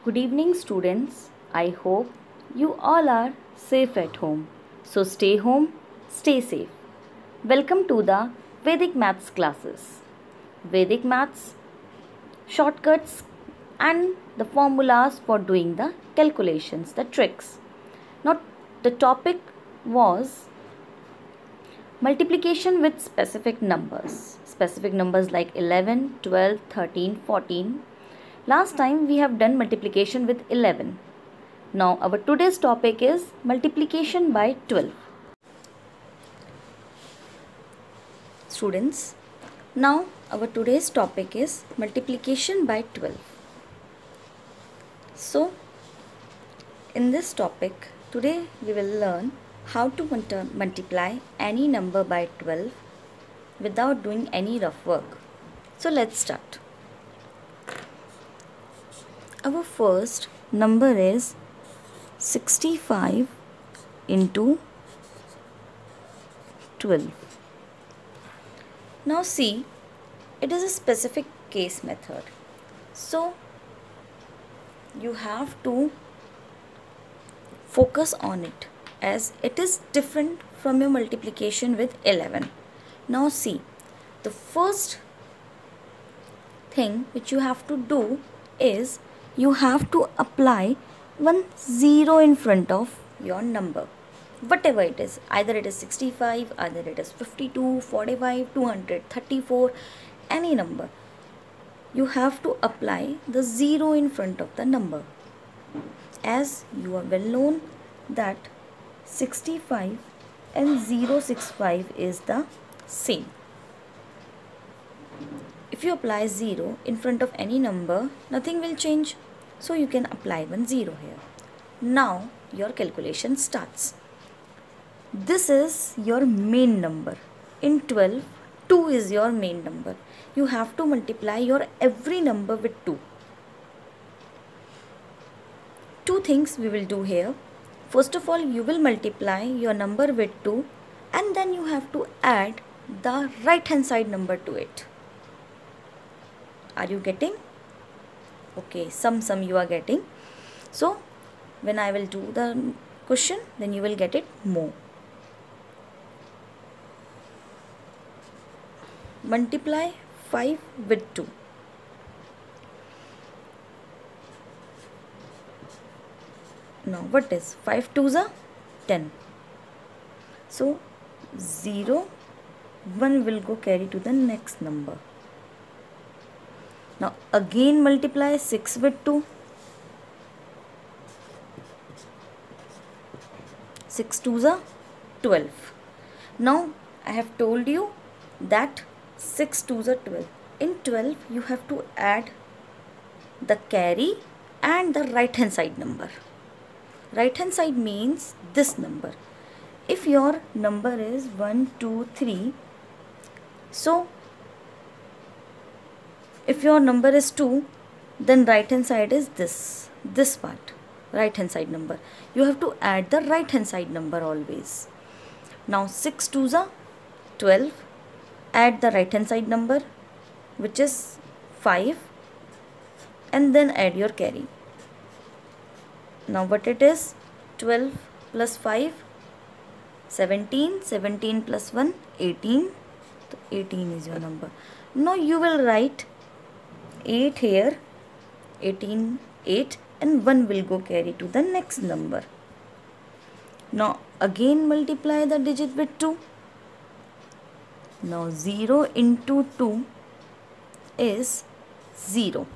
Good evening, students. I hope you all are safe at home. So stay home, stay safe. Welcome to the Vedic Maths classes. Vedic Maths, shortcuts, and the formulas for doing the calculations, the tricks. Now, the topic was multiplication with specific numbers. Specific numbers like 11, 12, 13, 14. Last time we have done multiplication with 11. Now our today's topic is multiplication by 12. Students, now our today's topic is multiplication by 12. So in this topic today we will learn how to multiply any number by 12 without doing any rough work. So let's start. Our first number is 65 into 12. Now see, it is a specific case method. So you have to focus on it as it is different from your multiplication with 11. Now see, the first thing which you have to do is you have to apply one 0 in front of your number, whatever it is, either it is 65, either it is 52, 45, 234, any number. You have to apply the 0 in front of the number, as you are well known that 65 and 065 is the same. If you apply 0 in front of any number, nothing will change. So you can apply one 0 here. Now your calculation starts. This is your main number. In 12, 2 is your main number. You have to multiply your every number with 2. Two things we will do here. First of all, you will multiply your number with 2 and then you have to add the right hand side number to it. Are you getting? Okay, some you are getting. So when I will do the question, then you will get it more. Multiply 5 with 2. Now what is 5 2s are 10. So 0, 1 will go carry to the next number. Now again multiply 6 with 2. 6 2s are 12. Now I have told you that 6 2s are 12. In 12 you have to add the carry and the right hand side number. Right hand side means this number. If your number is 1 2 3, so if your number is 2, then right hand side is this part, right hand side number. You have to add the right hand side number always. Now 6 2s are 12. Add the right hand side number, which is 5, and then add your carry. Now what it is? 12 plus 5, 17, 17 plus 1, 18. So 18 is your number. Now you will write 8 here, 18, 8, and 1 will go carry to the next number. Now again multiply the digit with 2. Now 0 into 2 is 0.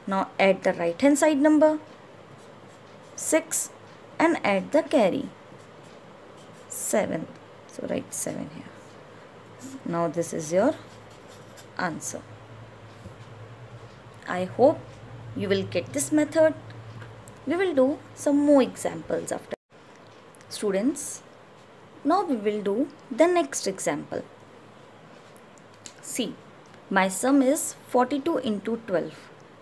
Now add the right hand side number 6 and add the carry 7. So write 7 here. Now this is your answer. I hope you will get this method. We will do some more examples after. Students, now we will do the next example. See, my sum is 42 into 12.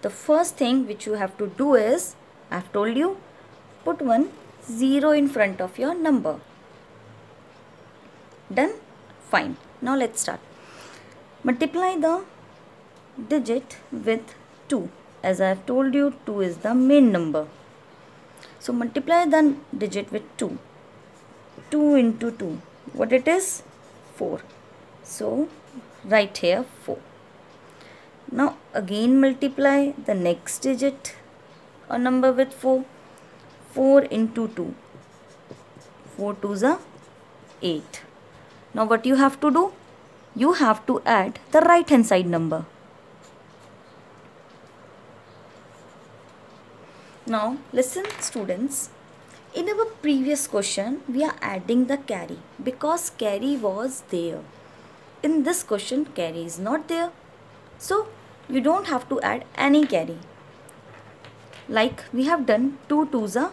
The first thing which you have to do is, I have told you, put one 0 in front of your number. Done? Fine. Now let's start. Multiply the digit with 2. As I have told you, 2 is the main number. So multiply the digit with 2. 2 into 2. What it is? 4. So write here 4. Now again multiply the next digit or number with 4. 4 into 2. 4 2s are 8. Now what you have to do? You have to add the right hand side number. Now listen students, in our previous question we are adding the carry because carry was there. In this question carry is not there. So you don't have to add any carry. Like we have done 2 2s are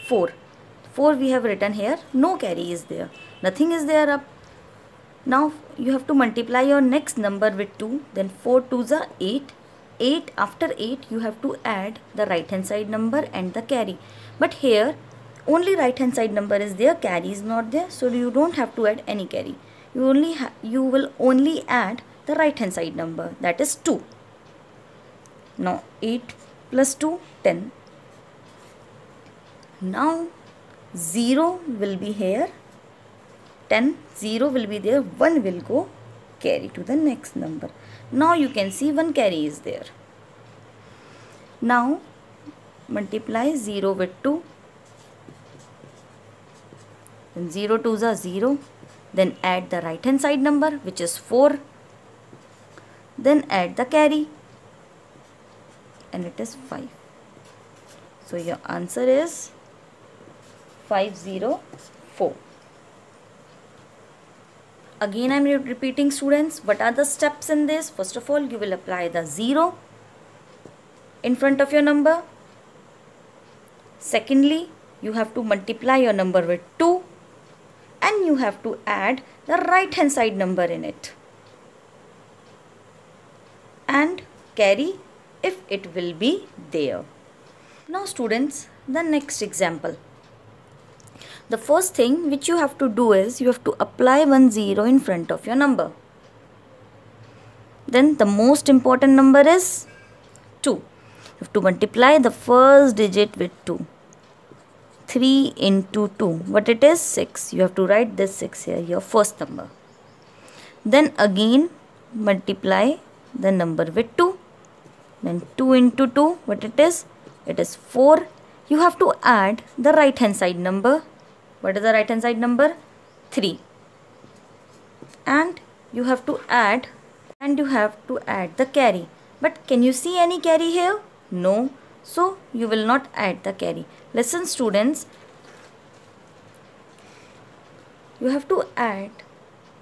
4. 4 we have written here, no carry is there. Nothing is there up. Now you have to multiply your next number with 2. Then 4 2s are 8. 8 after 8 you have to add the right hand side number and the carry. But here only right hand side number is there, carry is not there. So you don't have to add any carry. You will only add the right hand side number, that is 2. Now 8 plus 2, 10. Now 0 will be here, 10, 0 will be there, 1 will go carry to the next number. Now you can see 1 carry is there. Now multiply 0 with 2. Then 0 2s are 0. Then add the right hand side number which is 4. Then add the carry and it is 5. So your answer is 504. Again I am repeating students, what are the steps in this? First of all you will apply the 0 in front of your number. Secondly, you have to multiply your number with 2 and you have to add the right hand side number in it and carry if it will be there. Now students, the next example. The first thing which you have to do is you have to apply 1 0 in front of your number. Then the most important number is 2. You have to multiply the first digit with 2. 3 into 2, what it is? 6. You have to write this 6 here, your first number. Then again multiply the number with 2. Then 2 into 2, what it is? It is 4. You have to add the right hand side number. What is the right hand side number? 3. And you have to add the carry. But can you see any carry here? No. So you will not add the carry. Listen students, you have to add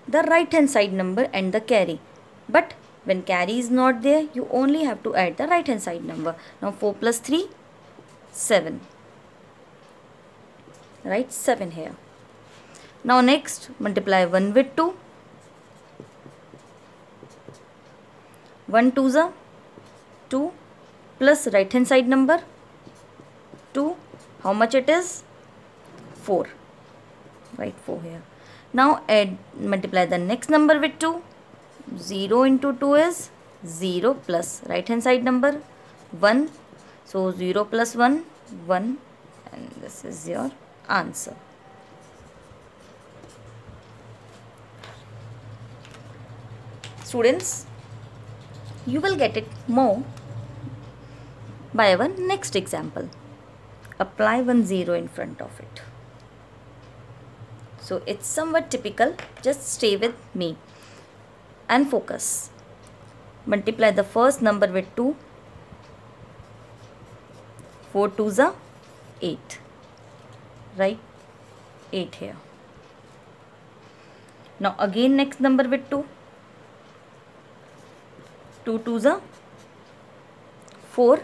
the right hand side number and the carry. But when carry is not there, you only have to add the right hand side number. Now 4 plus 3, 7. Write 7 here. Now next multiply 1 with 2. 1 2s are 2 plus right hand side number 2. How much it is? 4. Write 4 here. Now multiply the next number with 2. 0 into 2 is 0 plus right hand side number 1. So 0 plus 1, 1, and this is your answer. Students, you will get it more by our next example. Apply 1 0 in front of it. So it's somewhat typical. Just stay with me and focus. Multiply the first number with 2. 4 2s are 8. Write 8 here. Now again next number with 2. 2 2s are 4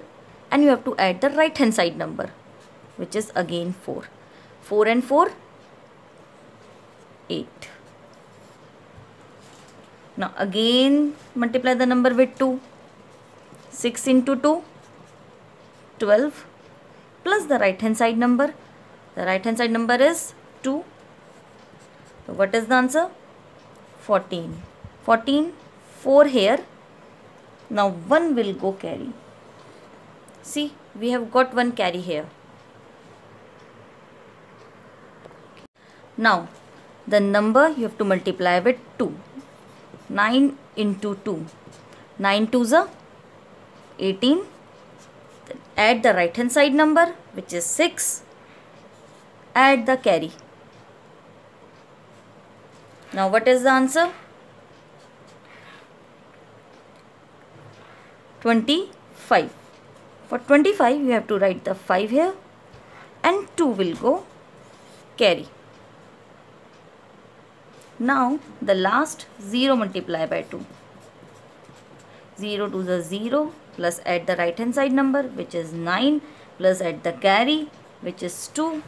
and you have to add the right hand side number which is again 4. 4 and 4, 8. Now again multiply the number with 2. 6 into 2, 12 plus the right hand side number. The right hand side number is 2. So what is the answer? 14. 14, 4 here Now 1 will go carry. See, we have got 1 carry here. Now the number you have to multiply with 2. 9 into 2. 9 2s are 18. Then add the right hand side number, which is 6. Add the carry. Now what is the answer? 25. For 25 you have to write the 5 here and 2 will go carry. Now the last 0 multiply by 2. 0 to the 0 plus add the right hand side number, which is 9, plus add the carry, which is 2.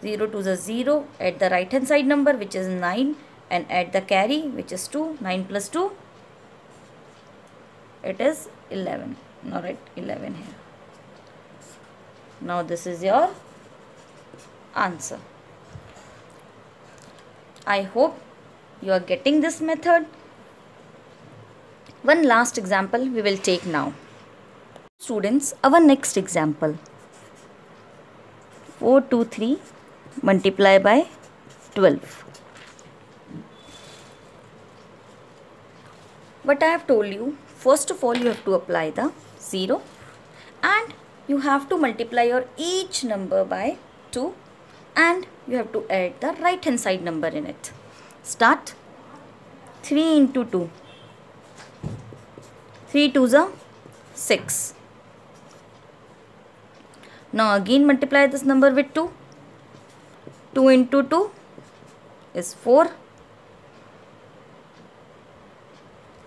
0 to the 0, add the right hand side number, which is 9, and add the carry, which is 2. 9 plus 2, it is 11. Now write 11 here. Now this is your answer. I hope you are getting this method. One last example we will take now. Students, our next example. 4 2 3 multiply by 12. What I have told you, first of all you have to apply the 0 and you have to multiply your each number by 2 and you have to add the right hand side number in it. Start. 3 into 2. 3 2s are 6. Now again multiply this number with 2. 2 into 2 is 4.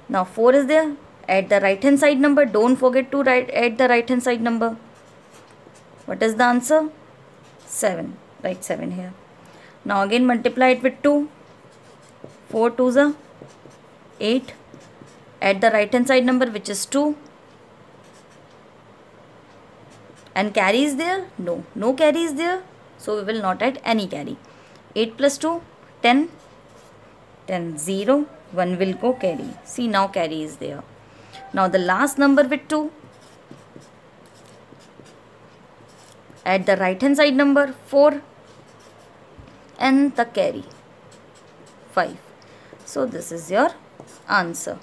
Now 4 is there. Add the right hand side number. Don't forget to add the right hand side number. What is the answer? 7. Write 7 here. Now again multiply it with 2. 4 2s are 8. Add the right hand side number, which is 2. And carry is there? No. No carry is there. So we will not add any carry. 8 plus 2, 10. 10 0. 1 will go carry. See, now carry is there. Now the last number with 2. Add the right hand side number 4 and the carry 5. So this is your answer.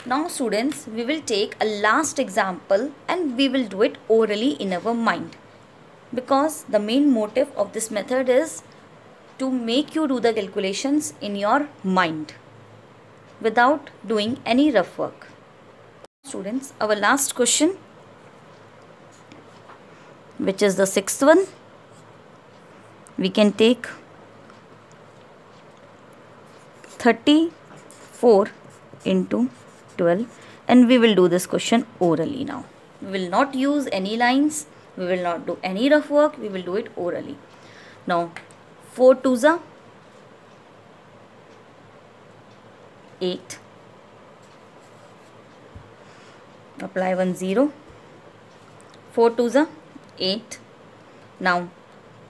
Now students, we will take a last example and we will do it orally in our mind, because the main motive of this method is to make you do the calculations in your mind without doing any rough work. Students, our last question, which is the 6th one, we can take 34 into 12 and we will do this question orally now. We will not use any lines, we will not do any rough work, we will do it orally. Now 4 2s are 8. Apply 1 0. 4 2s are 8. Now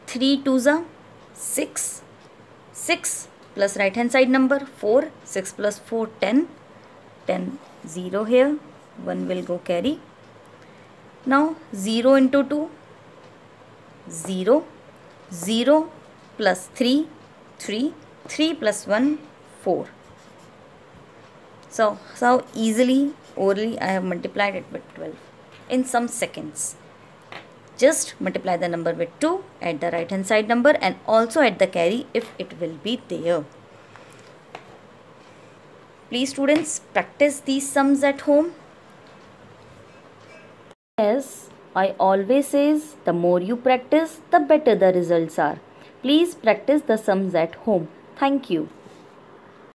3 2s are 6. 6 plus right hand side number 4. 6 plus 4 10. 10 0 here. 1 will go carry. Now 0 into 2 0. 0 plus 3 3. 3 plus 1 4. So how easily orally I have multiplied it with 12 in some seconds. Just multiply the number with 2, add the right hand side number and also add the carry if it will be there. Please students, practice these sums at home. As I always says, the more you practice, the better the results are. Please practice the sums at home. Thank you.